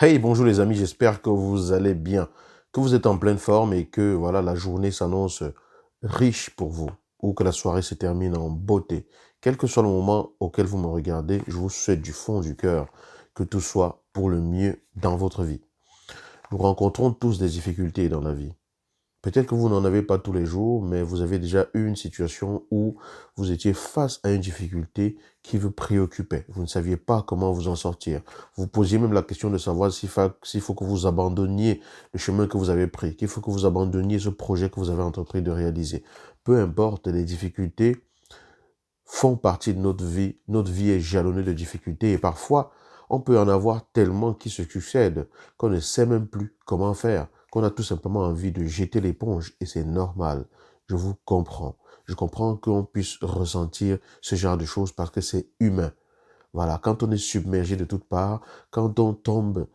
Hey, bonjour les amis, j'espère que vous allez bien, que vous êtes en pleine forme et que voilà, la journée s'annonce riche pour vous ou que la soirée se termine en beauté. Quel que soit le moment auquel vous me regardez, je vous souhaite du fond du cœur que tout soit pour le mieux dans votre vie. Nous rencontrons tous des difficultés dans la vie. Peut-être que vous n'en avez pas tous les jours, mais vous avez déjà eu une situation où vous étiez face à une difficulté qui vous préoccupait. Vous ne saviez pas comment vous en sortir. Vous posiez même la question de savoir s'il faut que vous abandonniez le chemin que vous avez pris, qu'il faut que vous abandonniez ce projet que vous avez entrepris de réaliser. Peu importe, les difficultés font partie de notre vie. Notre vie est jalonnée de difficultés et parfois, on peut en avoir tellement qui se succèdent qu'on ne sait même plus comment faire, qu'on a tout simplement envie de jeter l'éponge et c'est normal. Je vous comprends. Je comprends qu'on puisse ressentir ce genre de choses parce que c'est humain. Voilà, quand on est submergé de toutes parts, quand on tombe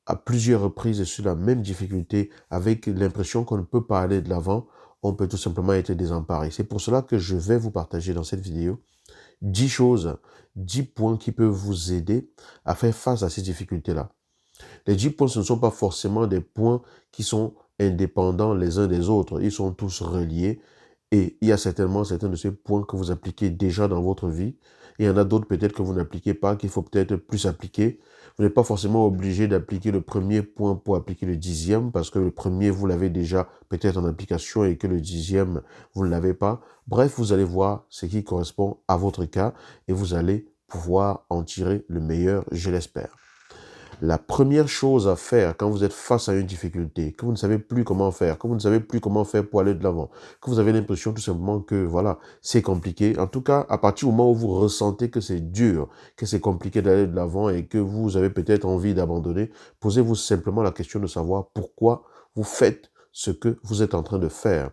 à plusieurs reprises sur la même difficulté avec l'impression qu'on ne peut pas aller de l'avant, on peut tout simplement être désemparé. C'est pour cela que je vais vous partager dans cette vidéo 10 choses, 10 points qui peuvent vous aider à faire face à ces difficultés-là. Les 10 points, ce ne sont pas forcément des points qui sont indépendants les uns des autres. Ils sont tous reliés et il y a certainement certains de ces points que vous appliquez déjà dans votre vie. Et il y en a d'autres peut-être que vous n'appliquez pas, qu'il faut peut-être plus appliquer. Vous n'êtes pas forcément obligé d'appliquer le premier point pour appliquer le dixième, parce que le premier, vous l'avez déjà peut-être en application et que le dixième, vous ne l'avez pas. Bref, vous allez voir ce qui correspond à votre cas et vous allez pouvoir en tirer le meilleur, je l'espère. La première chose à faire quand vous êtes face à une difficulté, que vous ne savez plus comment faire, que vous ne savez plus comment faire pour aller de l'avant, que vous avez l'impression tout simplement que voilà, c'est compliqué. En tout cas, à partir du moment où vous ressentez que c'est dur, que c'est compliqué d'aller de l'avant et que vous avez peut-être envie d'abandonner, posez-vous simplement la question de savoir pourquoi vous faites ce que vous êtes en train de faire.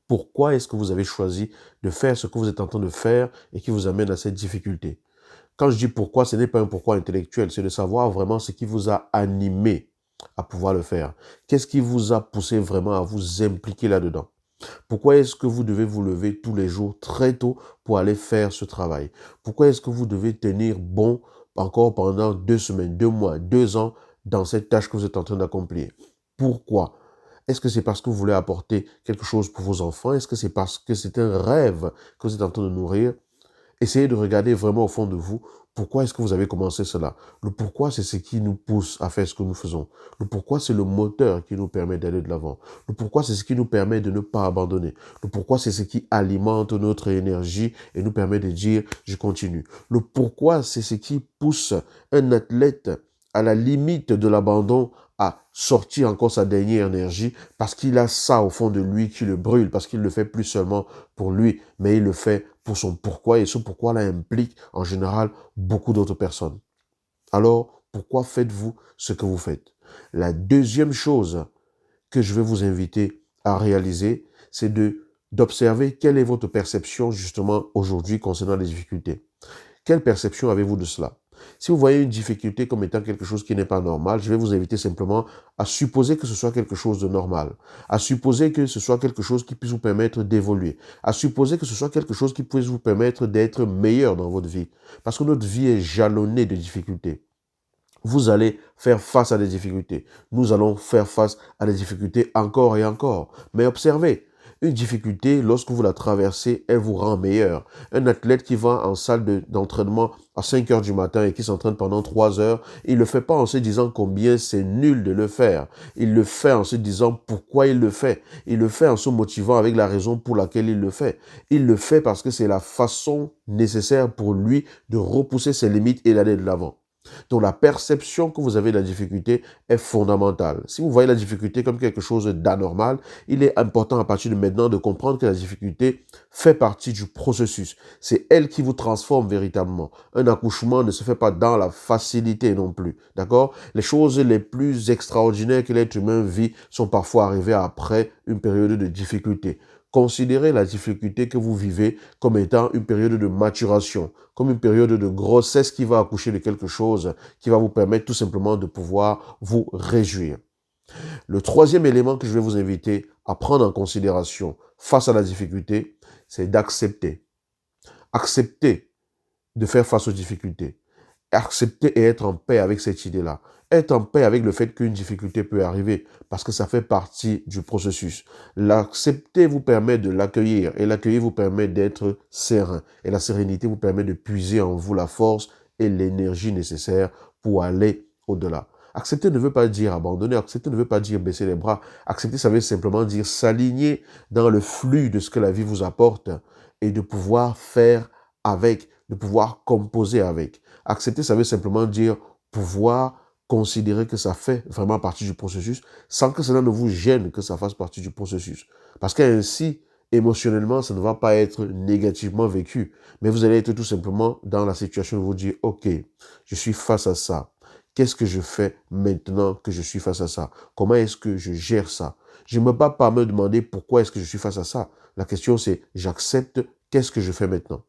Pourquoi est-ce que vous avez choisi de faire ce que vous êtes en train de faire et qui vous amène à cette difficulté? Quand je dis pourquoi, ce n'est pas un pourquoi intellectuel, c'est de savoir vraiment ce qui vous a animé à pouvoir le faire. Qu'est-ce qui vous a poussé vraiment à vous impliquer là-dedans? Pourquoi est-ce que vous devez vous lever tous les jours très tôt pour aller faire ce travail? Pourquoi est-ce que vous devez tenir bon encore pendant 2 semaines, 2 mois, 2 ans dans cette tâche que vous êtes en train d'accomplir? Pourquoi? Est-ce que c'est parce que vous voulez apporter quelque chose pour vos enfants? Est-ce que c'est parce que c'est un rêve que vous êtes en train de nourrir? Essayez de regarder vraiment au fond de vous, pourquoi est-ce que vous avez commencé cela? Le pourquoi, c'est ce qui nous pousse à faire ce que nous faisons. Le pourquoi, c'est le moteur qui nous permet d'aller de l'avant. Le pourquoi, c'est ce qui nous permet de ne pas abandonner. Le pourquoi, c'est ce qui alimente notre énergie et nous permet de dire, je continue. Le pourquoi, c'est ce qui pousse un athlète à la limite de l'abandon à sortir encore sa dernière énergie parce qu'il a ça au fond de lui qui le brûle, parce qu'il le fait plus seulement pour lui, mais il le fait pour son pourquoi et ce pourquoi-là implique en général beaucoup d'autres personnes. Alors, pourquoi faites-vous ce que vous faites? La deuxième chose que je vais vous inviter à réaliser, c'est d'observer quelle est votre perception justement aujourd'hui concernant les difficultés. Quelle perception avez-vous de cela? Si vous voyez une difficulté comme étant quelque chose qui n'est pas normal, je vais vous inviter simplement à supposer que ce soit quelque chose de normal, à supposer que ce soit quelque chose qui puisse vous permettre d'évoluer, à supposer que ce soit quelque chose qui puisse vous permettre d'être meilleur dans votre vie. Parce que notre vie est jalonnée de difficultés. Vous allez faire face à des difficultés. Nous allons faire face à des difficultés encore et encore. Mais observez, une difficulté, lorsque vous la traversez, elle vous rend meilleur. Un athlète qui va en salle d'entraînement à 5 heures du matin et qui s'entraîne pendant 3 heures, il ne le fait pas en se disant combien c'est nul de le faire. Il le fait en se disant pourquoi il le fait. Il le fait en se motivant avec la raison pour laquelle il le fait. Il le fait parce que c'est la façon nécessaire pour lui de repousser ses limites et d'aller de l'avant. Donc la perception que vous avez de la difficulté est fondamentale. Si vous voyez la difficulté comme quelque chose d'anormal, il est important à partir de maintenant de comprendre que la difficulté fait partie du processus. C'est elle qui vous transforme véritablement. Un accouchement ne se fait pas dans la facilité non plus. D'accord? Les choses les plus extraordinaires que l'être humain vit sont parfois arrivées après une période de difficulté. Considérez la difficulté que vous vivez comme étant une période de maturation, comme une période de grossesse qui va accoucher de quelque chose qui va vous permettre tout simplement de pouvoir vous réjouir. Le troisième élément que je vais vous inviter à prendre en considération face à la difficulté, c'est d'accepter. Accepter de faire face aux difficultés. accepter et être en paix avec cette idée-là. Être en paix avec le fait qu'une difficulté peut arriver, parce que ça fait partie du processus. L'accepter vous permet de l'accueillir, et l'accueillir vous permet d'être serein. Et la sérénité vous permet de puiser en vous la force et l'énergie nécessaire pour aller au-delà. Accepter ne veut pas dire abandonner, accepter ne veut pas dire baisser les bras. Accepter, ça veut simplement dire s'aligner dans le flux de ce que la vie vous apporte et de pouvoir faire avec, de pouvoir composer avec. Accepter, ça veut simplement dire pouvoir considérer que ça fait vraiment partie du processus sans que cela ne vous gêne que ça fasse partie du processus. Parce qu'ainsi, émotionnellement, ça ne va pas être négativement vécu, mais vous allez être tout simplement dans la situation où vous dire, OK, je suis face à ça. Qu'est-ce que je fais maintenant que je suis face à ça? Comment est-ce que je gère ça? Je ne me bats pas à me demander pourquoi est-ce que je suis face à ça. La question c'est, j'accepte, qu'est-ce que je fais maintenant?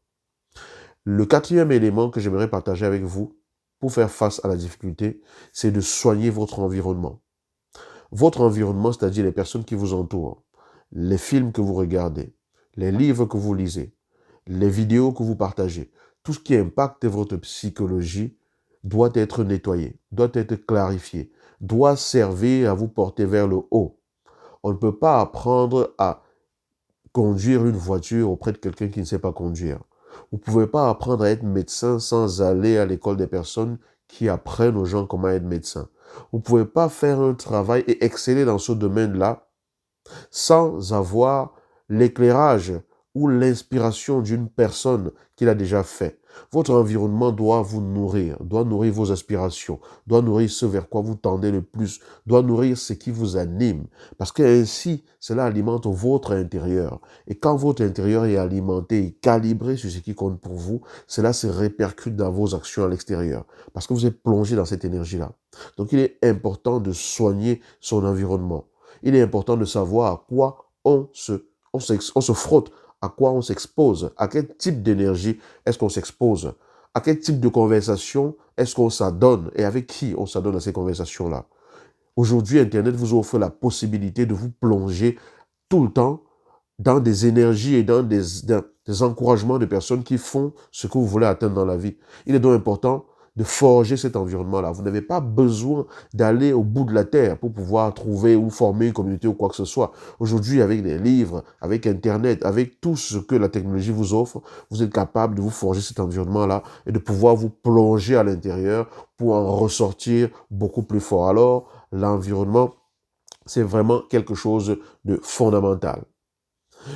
Le quatrième élément que j'aimerais partager avec vous pour faire face à la difficulté, c'est de soigner votre environnement. Votre environnement, c'est-à-dire les personnes qui vous entourent, les films que vous regardez, les livres que vous lisez, les vidéos que vous partagez, tout ce qui impacte votre psychologie doit être nettoyé, doit être clarifié, doit servir à vous porter vers le haut. On ne peut pas apprendre à conduire une voiture auprès de quelqu'un qui ne sait pas conduire. Vous ne pouvez pas apprendre à être médecin sans aller à l'école des personnes qui apprennent aux gens comment être médecin. Vous ne pouvez pas faire un travail et exceller dans ce domaine-là sans avoir l'éclairage ou l'inspiration d'une personne qui l'a déjà fait. Votre environnement doit vous nourrir, doit nourrir vos aspirations, doit nourrir ce vers quoi vous tendez le plus, doit nourrir ce qui vous anime. Parce que ainsi, cela alimente votre intérieur. Et quand votre intérieur est alimenté et calibré sur ce qui compte pour vous, cela se répercute dans vos actions à l'extérieur. Parce que vous êtes plongé dans cette énergie-là. Donc il est important de soigner son environnement. Il est important de savoir à quoi on se frotte, à quoi on s'expose, à quel type d'énergie est-ce qu'on s'expose, à quel type de conversation est-ce qu'on s'adonne et avec qui on s'adonne à ces conversations-là. Aujourd'hui, Internet vous offre la possibilité de vous plonger tout le temps dans des énergies et dans des encouragements de personnes qui font ce que vous voulez atteindre dans la vie. Il est donc important de forger cet environnement-là. Vous n'avez pas besoin d'aller au bout de la terre pour pouvoir trouver ou former une communauté ou quoi que ce soit. Aujourd'hui, avec les livres, avec Internet, avec tout ce que la technologie vous offre, vous êtes capable de vous forger cet environnement-là et de pouvoir vous plonger à l'intérieur pour en ressortir beaucoup plus fort. Alors, l'environnement, c'est vraiment quelque chose de fondamental.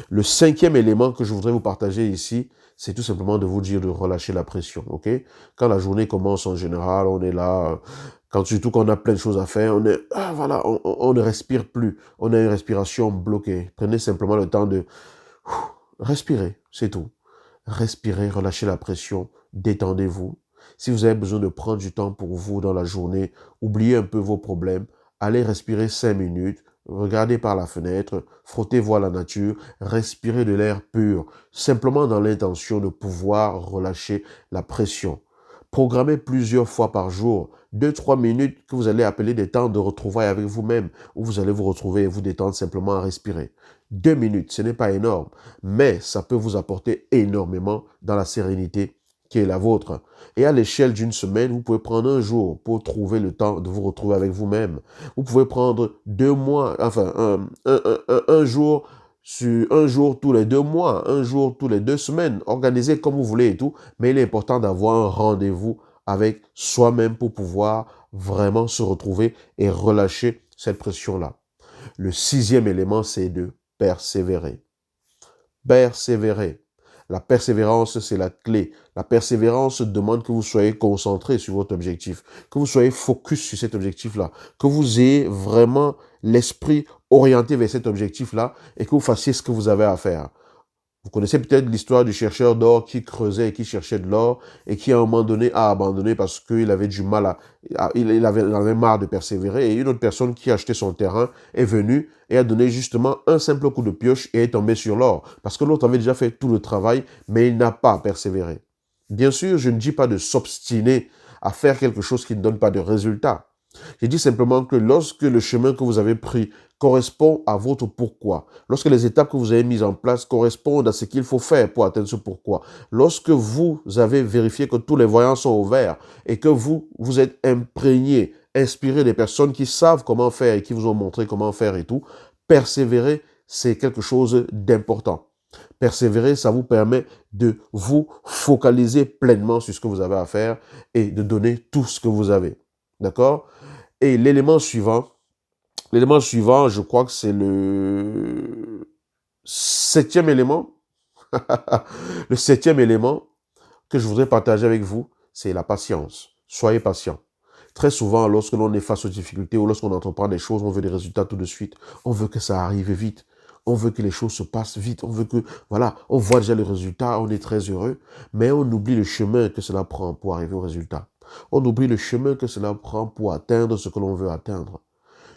Le cinquième élément que je voudrais vous partager ici, c'est tout simplement de vous dire de relâcher la pression, ok? Quand la journée commence en général, on est là, surtout quand on a plein de choses à faire, voilà, on ne respire plus, on a une respiration bloquée. Prenez simplement le temps de respirer, c'est tout. Respirez, relâchez la pression, détendez-vous. Si vous avez besoin de prendre du temps pour vous dans la journée, oubliez un peu vos problèmes, allez respirer 5 minutes, regardez par la fenêtre, frottez-vous à la nature, respirez de l'air pur, simplement dans l'intention de pouvoir relâcher la pression. Programmez plusieurs fois par jour, 2-3 minutes que vous allez appeler des temps de retrouvailles avec vous-même, où vous allez vous retrouver et vous détendre simplement à respirer. 2 minutes, ce n'est pas énorme, mais ça peut vous apporter énormément dans la sérénité qui est la vôtre. Et à l'échelle d'une semaine, vous pouvez prendre un jour pour trouver le temps de vous retrouver avec vous-même. Vous pouvez prendre 2 mois, enfin un jour un jour tous les 2 mois, un jour tous les 2 semaines, organisez comme vous voulez et tout, mais il est important d'avoir un rendez-vous avec soi-même pour pouvoir vraiment se retrouver et relâcher cette pression-là. Le sixième élément, c'est de persévérer. Persévérer. La persévérance, c'est la clé. La persévérance demande que vous soyez concentré sur votre objectif, que vous soyez focus sur cet objectif-là, que vous ayez vraiment l'esprit orienté vers cet objectif-là et que vous fassiez ce que vous avez à faire. Vous connaissez peut-être l'histoire du chercheur d'or qui creusait et qui cherchait de l'or et qui à un moment donné a abandonné parce qu'il avait du mal il avait marre de persévérer et une autre personne qui a acheté son terrain est venue et a donné justement un simple coup de pioche et est tombé sur l'or parce que l'autre avait déjà fait tout le travail mais il n'a pas persévéré. Bien sûr, je ne dis pas de s'obstiner à faire quelque chose qui ne donne pas de résultat. Je dis simplement que lorsque le chemin que vous avez pris correspond à votre pourquoi, lorsque les étapes que vous avez mises en place correspondent à ce qu'il faut faire pour atteindre ce pourquoi, lorsque vous avez vérifié que tous les voyants sont ouverts et que vous êtes imprégné, inspiré des personnes qui savent comment faire et qui vous ont montré comment faire et tout, persévérer, c'est quelque chose d'important. Persévérer, ça vous permet de vous focaliser pleinement sur ce que vous avez à faire et de donner tout ce que vous avez. D'accord? Et l'élément suivant, je crois que c'est le septième élément. Le septième élément que je voudrais partager avec vous, c'est la patience. Soyez patient. Très souvent, lorsque l'on est face aux difficultés ou lorsqu'on entreprend des choses, on veut des résultats tout de suite. On veut que ça arrive vite. On veut que les choses se passent vite. On veut que, voilà, on voit déjà le résultat, on est très heureux. Mais on oublie le chemin que cela prend pour arriver au résultat. On oublie le chemin que cela prend pour atteindre ce que l'on veut atteindre.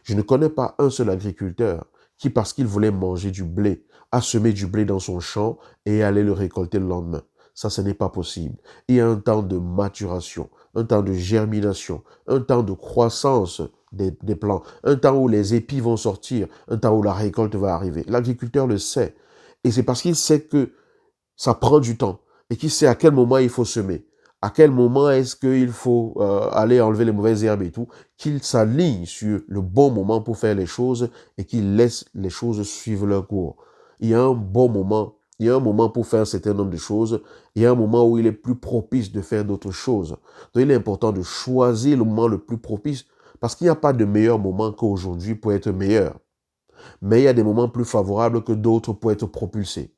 Je ne connais pas un seul agriculteur qui, parce qu'il voulait manger du blé, a semé du blé dans son champ et allait le récolter le lendemain. Ça, ce n'est pas possible. Il y a un temps de maturation, un temps de germination, un temps de croissance des plants, un temps où les épis vont sortir, un temps où la récolte va arriver. L'agriculteur le sait. Et c'est parce qu'il sait que ça prend du temps et qu'il sait à quel moment il faut semer, à quel moment est-ce qu'il faut aller enlever les mauvaises herbes et tout, qu'il s'aligne sur le bon moment pour faire les choses et qu'il laisse les choses suivre leur cours. Il y a un bon moment, il y a un moment pour faire un certain nombre de choses, il y a un moment où il est plus propice de faire d'autres choses. Donc il est important de choisir le moment le plus propice parce qu'il n'y a pas de meilleur moment qu'aujourd'hui pour être meilleur. Mais il y a des moments plus favorables que d'autres pour être propulsé.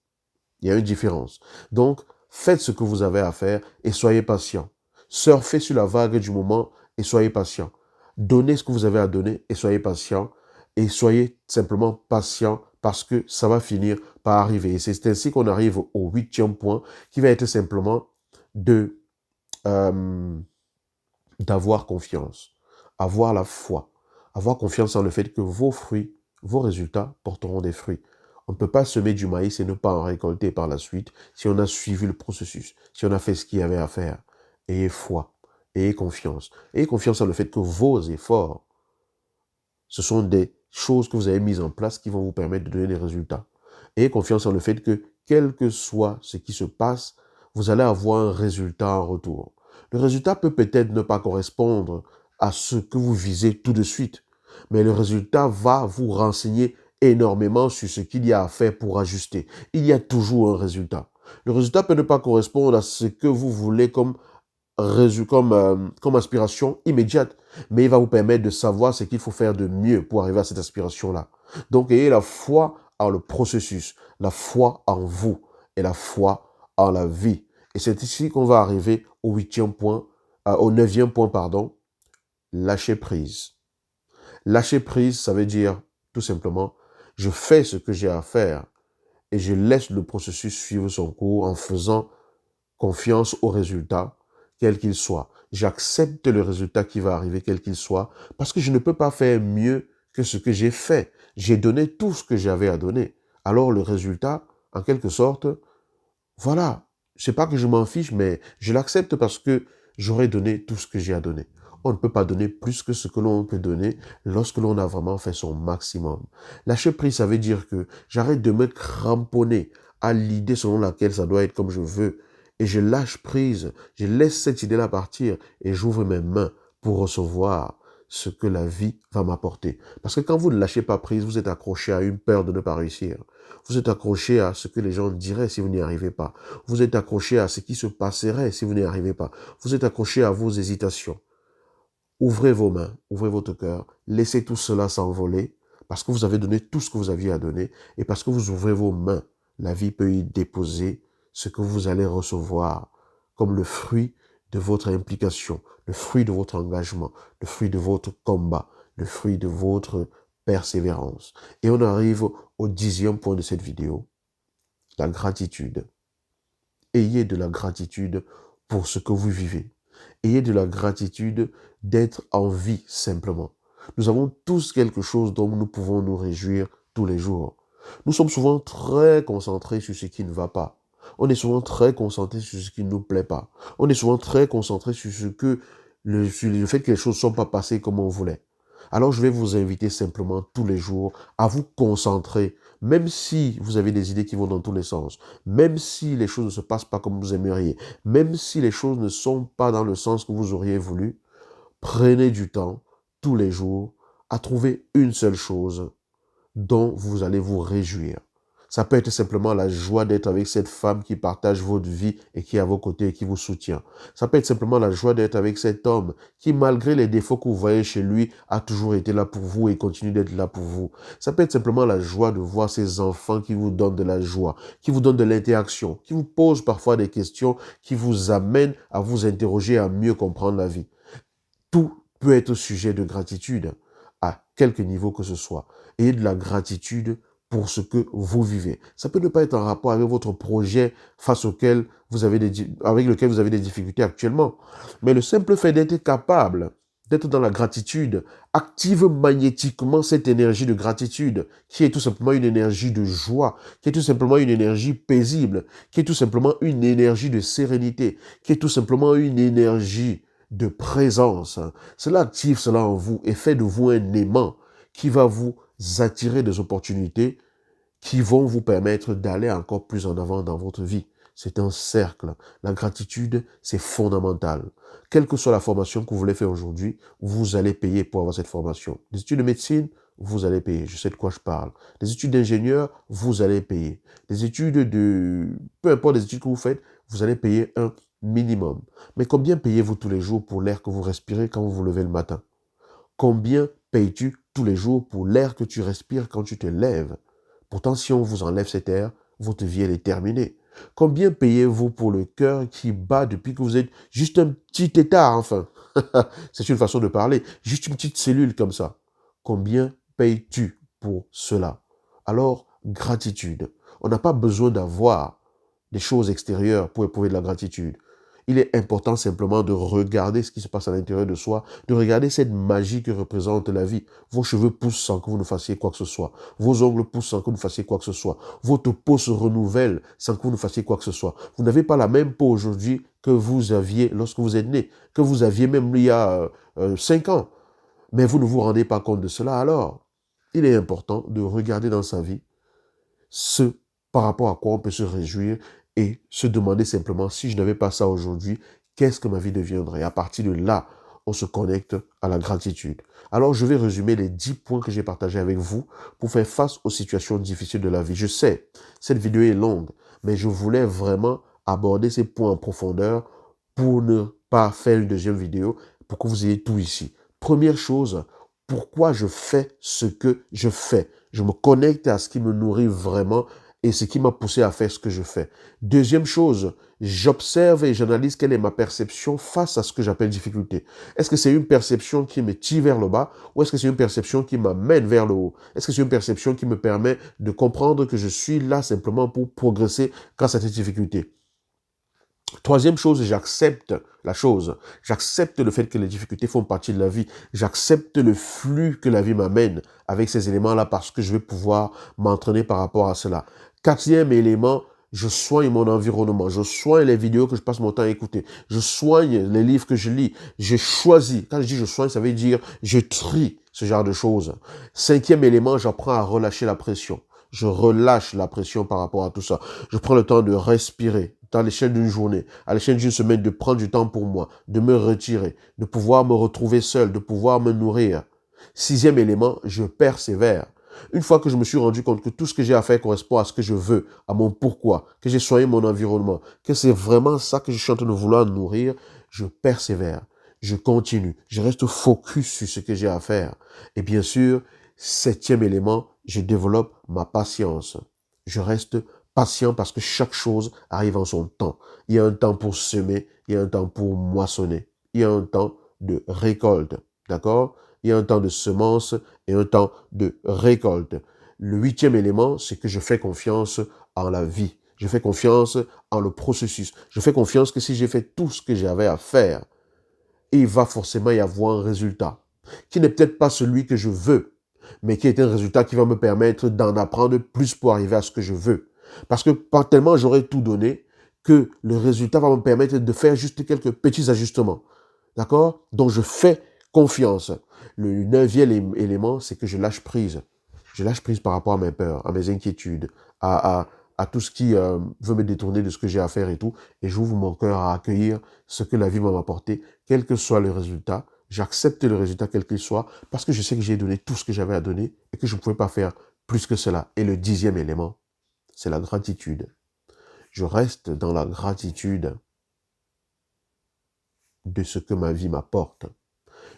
Il y a une différence. Donc, faites ce que vous avez à faire et soyez patient. Surfez sur la vague du moment et soyez patient. Donnez ce que vous avez à donner et soyez patient. Et soyez simplement patient parce que ça va finir par arriver. Et c'est ainsi qu'on arrive au huitième point qui va être simplement de d'avoir confiance, avoir la foi, avoir confiance en le fait que vos fruits, vos résultats porteront des fruits. On ne peut pas semer du maïs et ne pas en récolter par la suite si on a suivi le processus, si on a fait ce qu'il y avait à faire. Ayez foi, ayez confiance. Ayez confiance en le fait que vos efforts, ce sont des choses que vous avez mises en place qui vont vous permettre de donner des résultats. Ayez confiance en le fait que, quel que soit ce qui se passe, vous allez avoir un résultat en retour. Le résultat peut peut-être ne pas correspondre à ce que vous visez tout de suite, mais le résultat va vous renseigner énormément sur ce qu'il y a à faire pour ajuster. Il y a toujours un résultat. Le résultat peut ne pas correspondre à ce que vous voulez comme aspiration immédiate, mais il va vous permettre de savoir ce qu'il faut faire de mieux pour arriver à cette aspiration-là. Donc, ayez la foi en le processus, la foi en vous et la foi en la vie. Et c'est ici qu'on va arriver au neuvième point, pardon, lâcher prise. Lâcher prise, ça veut dire tout simplement, je fais ce que j'ai à faire et je laisse le processus suivre son cours en faisant confiance au résultat, quel qu'il soit. J'accepte le résultat qui va arriver, quel qu'il soit, parce que je ne peux pas faire mieux que ce que j'ai fait. J'ai donné tout ce que j'avais à donner. Alors le résultat, en quelque sorte, voilà, c'est pas que je m'en fiche, mais je l'accepte parce que j'aurais donné tout ce que j'ai à donner. On ne peut pas donner plus que ce que l'on peut donner lorsque l'on a vraiment fait son maximum. Lâcher prise, ça veut dire que j'arrête de me cramponner à l'idée selon laquelle ça doit être comme je veux. Et je lâche prise, je laisse cette idée-là partir et j'ouvre mes mains pour recevoir ce que la vie va m'apporter. Parce que quand vous ne lâchez pas prise, vous êtes accroché à une peur de ne pas réussir. Vous êtes accroché à ce que les gens diraient si vous n'y arrivez pas. Vous êtes accroché à ce qui se passerait si vous n'y arrivez pas. Vous êtes accroché à vos hésitations. Ouvrez vos mains, ouvrez votre cœur, laissez tout cela s'envoler parce que vous avez donné tout ce que vous aviez à donner et parce que vous ouvrez vos mains. La vie peut y déposer ce que vous allez recevoir comme le fruit de votre implication, le fruit de votre engagement, le fruit de votre combat, le fruit de votre persévérance. Et on arrive au 10e point de cette vidéo, la gratitude. Ayez de la gratitude pour ce que vous vivez. Ayez de la gratitude d'être en vie simplement. Nous avons tous quelque chose dont nous pouvons nous réjouir tous les jours. Nous sommes souvent très concentrés sur ce qui ne va pas. On est souvent très concentré sur ce qui ne nous plaît pas. On est souvent très concentré sur ce que sur le fait que les choses ne sont pas passées comme on voulait. Alors, je vais vous inviter simplement tous les jours à vous concentrer, même si vous avez des idées qui vont dans tous les sens, même si les choses ne se passent pas comme vous aimeriez, même si les choses ne sont pas dans le sens que vous auriez voulu, prenez du temps tous les jours à trouver une seule chose dont vous allez vous réjouir. Ça peut être simplement la joie d'être avec cette femme qui partage votre vie et qui est à vos côtés et qui vous soutient. Ça peut être simplement la joie d'être avec cet homme qui, malgré les défauts que vous voyez chez lui, a toujours été là pour vous et continue d'être là pour vous. Ça peut être simplement la joie de voir ces enfants qui vous donnent de la joie, qui vous donnent de l'interaction, qui vous posent parfois des questions, qui vous amènent à vous interroger, à mieux comprendre la vie. Tout peut être sujet de gratitude, à quelque niveau que ce soit. Et de la gratitude pour ce que vous vivez. Ça peut ne pas être en rapport avec votre projet avec lequel vous avez des difficultés actuellement. Mais le simple fait d'être capable d'être dans la gratitude active magnétiquement cette énergie de gratitude, qui est tout simplement une énergie de joie, qui est tout simplement une énergie paisible, qui est tout simplement une énergie de sérénité, qui est tout simplement une énergie de présence. Cela active cela en vous et fait de vous un aimant qui va vous attirer des opportunités qui vont vous permettre d'aller encore plus en avant dans votre vie. C'est un cercle. La gratitude, c'est fondamental. Quelle que soit la formation que vous voulez faire aujourd'hui, vous allez payer pour avoir cette formation. Des études de médecine, vous allez payer. Je sais de quoi je parle. Des études d'ingénieur, vous allez payer. Des études de... Peu importe les études que vous faites, vous allez payer un minimum. Mais combien payez-vous tous les jours pour l'air que vous respirez quand vous vous levez le matin? Combien payes-tu tous les jours pour l'air que tu respires quand tu te lèves? Pourtant, si on vous enlève cet air, votre vie, elle est terminée. Combien payez-vous pour le cœur qui bat depuis que vous êtes juste un petit état, enfin? C'est une façon de parler. Juste une petite cellule comme ça. Combien payes-tu pour cela? Alors, gratitude. On n'a pas besoin d'avoir des choses extérieures pour éprouver de la gratitude. Il est important simplement de regarder ce qui se passe à l'intérieur de soi, de regarder cette magie que représente la vie. Vos cheveux poussent sans que vous ne fassiez quoi que ce soit. Vos ongles poussent sans que vous ne fassiez quoi que ce soit. Votre peau se renouvelle sans que vous ne fassiez quoi que ce soit. Vous n'avez pas la même peau aujourd'hui que vous aviez lorsque vous êtes né, que vous aviez même il y a 5 ans. Mais vous ne vous rendez pas compte de cela alors. Il est important de regarder dans sa vie ce par rapport à quoi on peut se réjouir et se demander simplement si je n'avais pas ça aujourd'hui, qu'est-ce que ma vie deviendrait? À partir de là, on se connecte à la gratitude. Alors, je vais résumer les 10 points que j'ai partagés avec vous pour faire face aux situations difficiles de la vie. Je sais, cette vidéo est longue, mais je voulais vraiment aborder ces points en profondeur pour ne pas faire une deuxième vidéo, pour que vous ayez tout ici. Première chose, pourquoi je fais ce que je fais? Je me connecte à ce qui me nourrit vraiment et ce qui m'a poussé à faire ce que je fais. Deuxième chose, j'observe et j'analyse quelle est ma perception face à ce que j'appelle difficulté. Est-ce que c'est une perception qui me tire vers le bas ou est-ce que c'est une perception qui m'amène vers le haut? Est-ce que c'est une perception qui me permet de comprendre que je suis là simplement pour progresser grâce à cette difficulté? Troisième chose, j'accepte la chose. J'accepte le fait que les difficultés font partie de la vie. J'accepte le flux que la vie m'amène avec ces éléments-là parce que je vais pouvoir m'entraîner par rapport à cela. Quatrième élément, je soigne mon environnement. Je soigne les vidéos que je passe mon temps à écouter. Je soigne les livres que je lis. Je choisis. Quand je dis je soigne, ça veut dire je trie ce genre de choses. Cinquième élément, j'apprends à relâcher la pression. Je relâche la pression par rapport à tout ça. Je prends le temps de respirer à l'échelle d'une journée, à l'échelle d'une semaine, de prendre du temps pour moi, de me retirer, de pouvoir me retrouver seul, de pouvoir me nourrir. Sixième élément, je persévère. Une fois que je me suis rendu compte que tout ce que j'ai à faire correspond à ce que je veux, à mon pourquoi, que j'ai soigné mon environnement, que c'est vraiment ça que je suis en train de vouloir nourrir, je persévère, je continue, je reste focus sur ce que j'ai à faire. Et bien sûr, septième élément, je développe ma patience. Je reste patient parce que chaque chose arrive en son temps. Il y a un temps pour semer, il y a un temps pour moissonner, il y a un temps de récolte. D'accord? Il y a un temps de semence et un temps de récolte. Le huitième élément, c'est que je fais confiance en la vie. Je fais confiance en le processus. Je fais confiance que si j'ai fait tout ce que j'avais à faire, il va forcément y avoir un résultat qui n'est peut-être pas celui que je veux, mais qui est un résultat qui va me permettre d'en apprendre plus pour arriver à ce que je veux. Parce que pas tellement j'aurai tout donné que le résultat va me permettre de faire juste quelques petits ajustements. D'accord? Donc, je fais confiance. Le neuvième élément, c'est que je lâche prise. Je lâche prise par rapport à mes peurs, à mes inquiétudes, à tout ce qui veut me détourner de ce que j'ai à faire et tout. Et j'ouvre mon cœur à accueillir ce que la vie va m'apporter, quel que soit le résultat. J'accepte le résultat quel qu'il soit parce que je sais que j'ai donné tout ce que j'avais à donner et que je ne pouvais pas faire plus que cela. Et le dixième élément, c'est la gratitude. Je reste dans la gratitude de ce que ma vie m'apporte.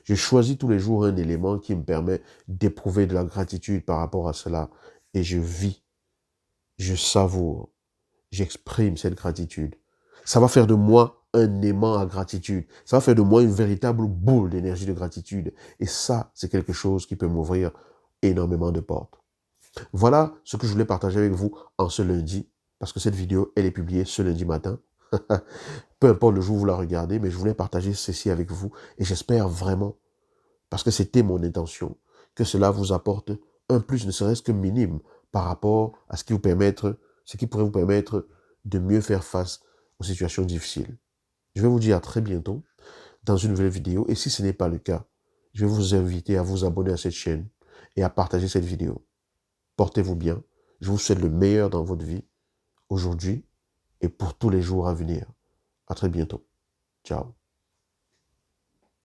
Je choisis tous les jours un élément qui me permet d'éprouver de la gratitude par rapport à cela. Et je vis, je savoure, j'exprime cette gratitude. Ça va faire de moi un aimant à gratitude. Ça va faire de moi une véritable boule d'énergie de gratitude. Et ça, c'est quelque chose qui peut m'ouvrir énormément de portes. Voilà ce que je voulais partager avec vous en ce lundi, parce que cette vidéo, elle est publiée ce lundi matin. Peu importe le jour où vous la regardez, mais je voulais partager ceci avec vous et j'espère vraiment, parce que c'était mon intention, que cela vous apporte un plus, ne serait-ce que minime, par rapport à ce qui pourrait vous permettre de mieux faire face aux situations difficiles. Je vais vous dire à très bientôt dans une nouvelle vidéo et si ce n'est pas le cas, je vais vous inviter à vous abonner à cette chaîne et à partager cette vidéo. Portez-vous bien. Je vous souhaite le meilleur dans votre vie, aujourd'hui et pour tous les jours à venir. À très bientôt. Ciao.